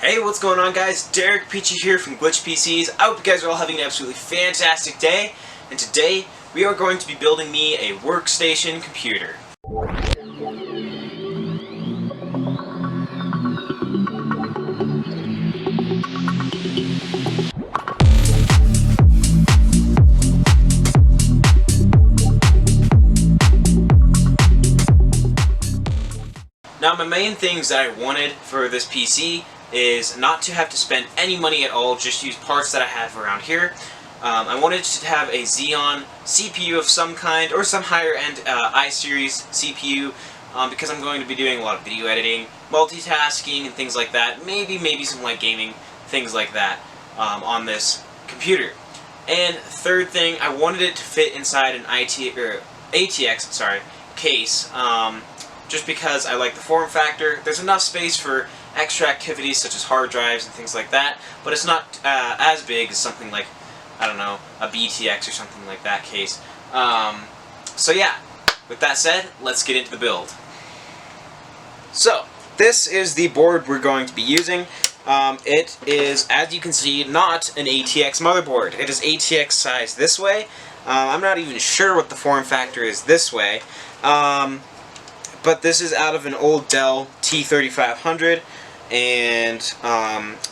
Hey, what's going on, guys? Derek Peachy here from Glitch PCs. I hope you guys are all having an absolutely fantastic day. And today, we are going to be building me a workstation computer. Now, my main things that I wanted for this PC is not to have to spend any money at all, just use parts that I have around here. I wanted to have a Xeon CPU of some kind, or some higher-end i-series CPU, because I'm going to be doing a lot of video editing, multitasking, and things like that. Maybe some light gaming, things like that, on this computer. And third thing, I wanted it to fit inside an ATX case. Just because I like the form factor. There's enough space for extra activities such as hard drives and things like that, but it's not as big as something like, I don't know, a BTX or something like that case. So yeah, with that said, let's get into the build. So, this is the board we're going to be using. It is, as you can see, not an ATX motherboard. It is ATX size this way. I'm not even sure what the form factor is this way. But this is out of an old Dell T3500, and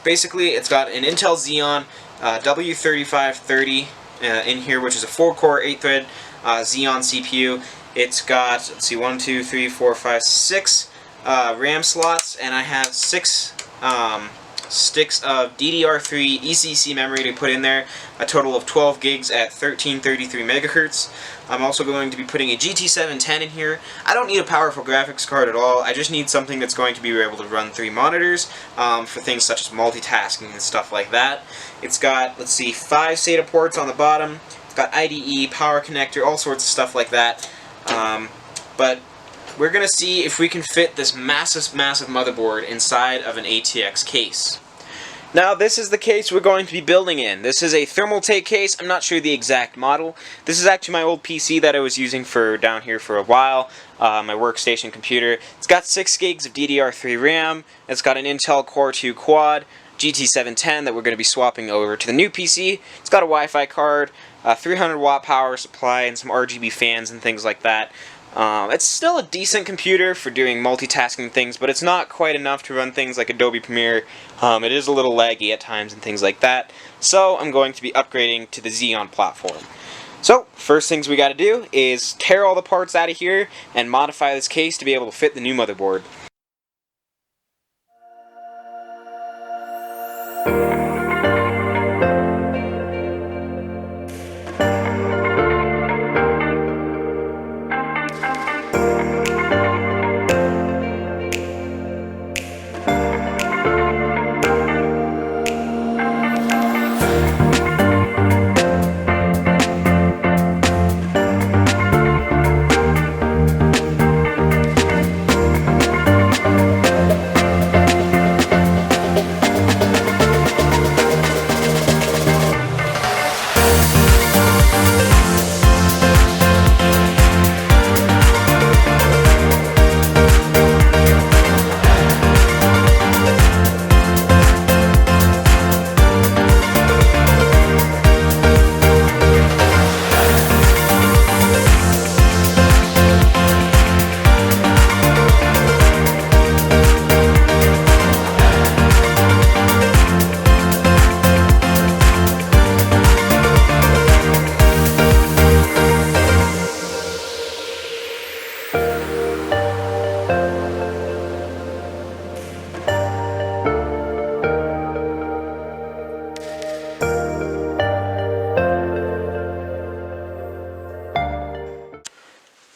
basically it's got an Intel Xeon W3530 in here, which is a 4-core, 8-thread Xeon CPU. It's got, let's see, 1, 2, 3, 4, 5, 6 RAM slots, and I have 6 sticks of DDR3 ECC memory to put in there, a total of 12 gigs at 1333 megahertz. I'm also going to be putting a GT710 in here. I don't need a powerful graphics card at all. I just need something that's going to be able to run 3 monitors for things such as multitasking and stuff like that. It's got, let's see, 5 SATA ports on the bottom. It's got IDE, power connector, all sorts of stuff like that. But we're going to see if we can fit this massive motherboard inside of an ATX case. Now, this is the case we're going to be building in. This is a Thermaltake case. I'm not sure the exact model. This is actually my old PC that I was using for down here for a while, my workstation computer. It's got 6 gigs of DDR3 RAM. It's got an Intel Core 2 Quad, GT710 that we're going to be swapping over to the new PC. It's got a Wi-Fi card, a 300 watt power supply, and some RGB fans and things like that. It's still a decent computer for doing multitasking things, but it's not quite enough to run things like Adobe Premiere. It is a little laggy at times and things like that, so I'm going to be upgrading to the Xeon platform. So, first things we gotta do is tear all the parts out of here and modify this case to be able to fit the new motherboard.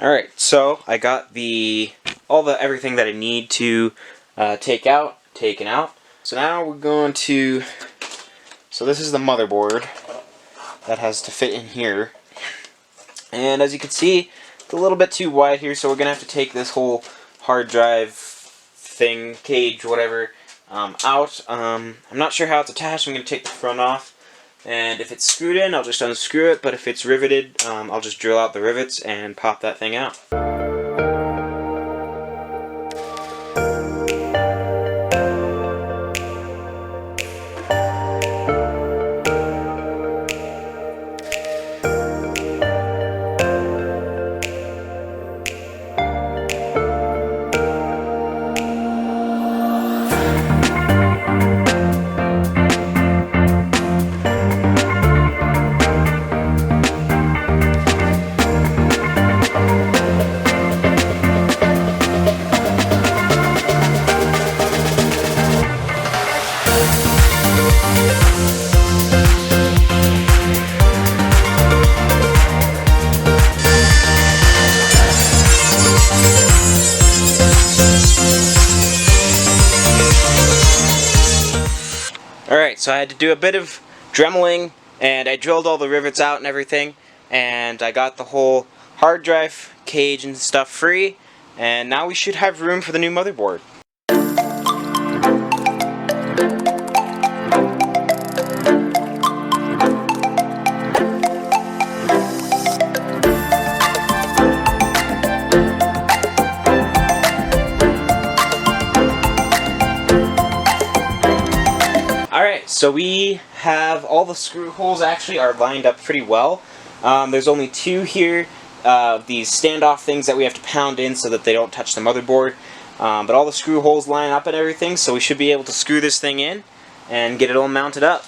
Alright, so I got everything that I need to taken out. So now we're going to, so this is the motherboard that has to fit in here. And as you can see, it's a little bit too wide here, so we're going to have to take this whole hard drive thing, cage, whatever, out. I'm not sure how it's attached. I'm going to take the front off. And if it's screwed in, I'll just unscrew it, but if it's riveted, I'll just drill out the rivets and pop that thing out. Alright, so I had to do a bit of dremeling, and I drilled all the rivets out and everything, and I got the whole hard drive cage and stuff free, and now we should have room for the new motherboard. Alright, so we have all the screw holes actually are lined up pretty well. There's only two here, these standoff things that we have to pound in so that they don't touch the motherboard. But all the screw holes line up and everything, so we should be able to screw this thing in and get it all mounted up.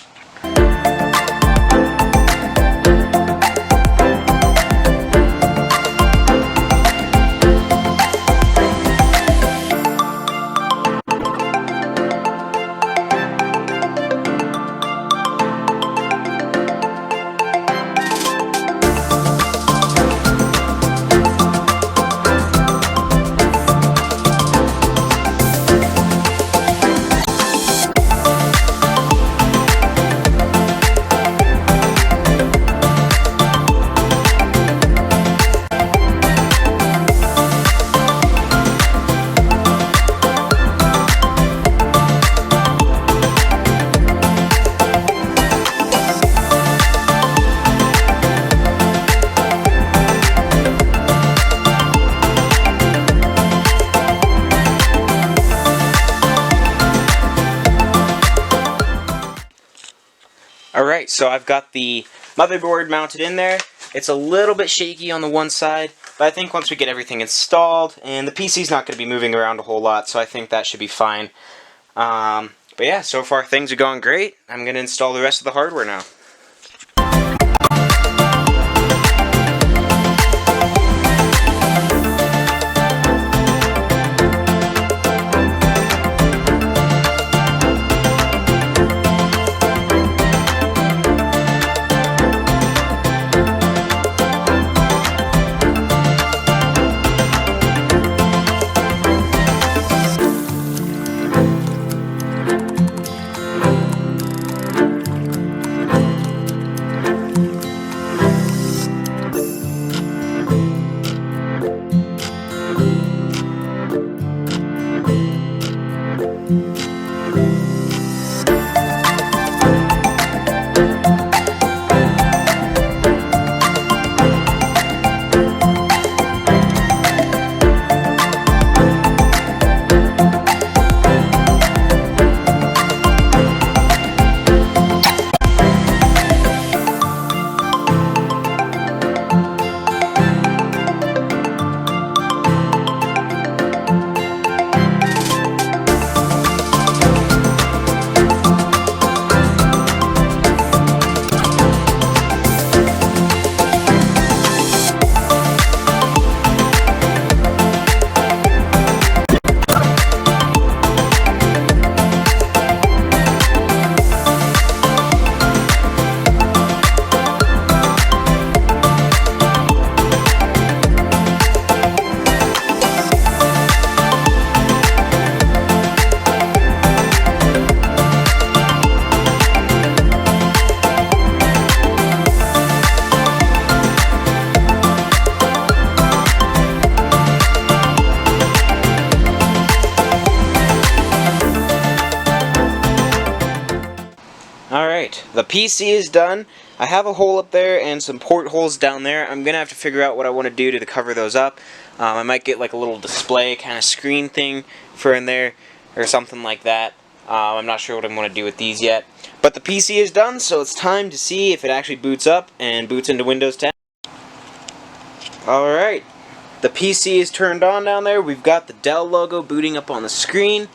Alright, so I've got the motherboard mounted in there. It's a little bit shaky on the one side, but I think once we get everything installed, and the PC's not going to be moving around a whole lot, so I think that should be fine. But yeah, so far things are going great. I'm going to install the rest of the hardware now. Alright, the PC is done. I have a hole up there and some port holes down there. I'm going to have to figure out what I want to do to cover those up. I might get like a little display kind of screen thing for in there or something like that. I'm not sure what I'm going to do with these yet. But the PC is done, so it's time to see if it actually boots up and boots into Windows 10. Alright, the PC is turned on down there. We've got the Dell logo booting up on the screen.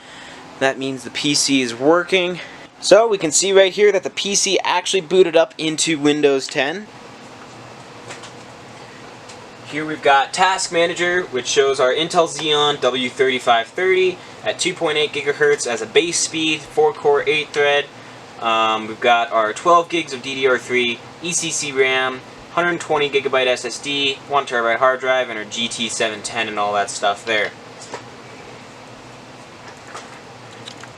That means the PC is working. So we can see right here that the PC actually booted up into Windows 10. Here we've got Task Manager, which shows our Intel Xeon W3530 at 2.8 GHz as a base speed, 4-core, 8-thread. We've got our 12 gigs of DDR3 ECC RAM, 120 gigabyte SSD, 1 terabyte hard drive, and our GT710 and all that stuff there.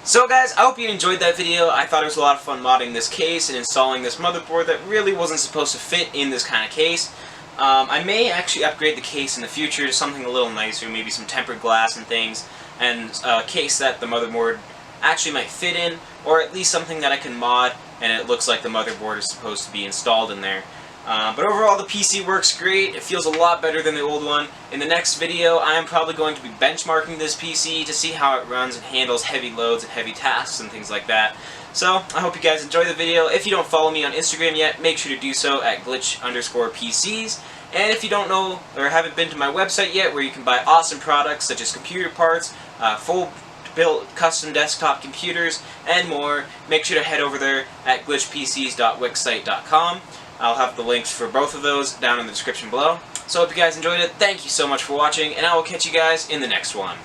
So guys, I hope you enjoyed that video. I thought it was a lot of fun modding this case and installing this motherboard that really wasn't supposed to fit in this kind of case. I may actually upgrade the case in the future to something a little nicer, maybe some tempered glass and things, and a case that the motherboard actually might fit in, or at least something that I can mod and it looks like the motherboard is supposed to be installed in there. But overall the PC works great. It feels a lot better than the old one. In the next video I am probably going to be benchmarking this PC to see how it runs and handles heavy loads and heavy tasks and things like that. So I hope you guys enjoyed the video. If you don't follow me on Instagram yet, make sure to do so at glitch_PCs. And if you don't know or haven't been to my website yet, where you can buy awesome products such as computer parts, full built custom desktop computers, and more, make sure to head over there at glitchpcs.wixsite.com. I'll have the links for both of those down in the description below. So I hope you guys enjoyed it. Thank you so much for watching, and I will catch you guys in the next one.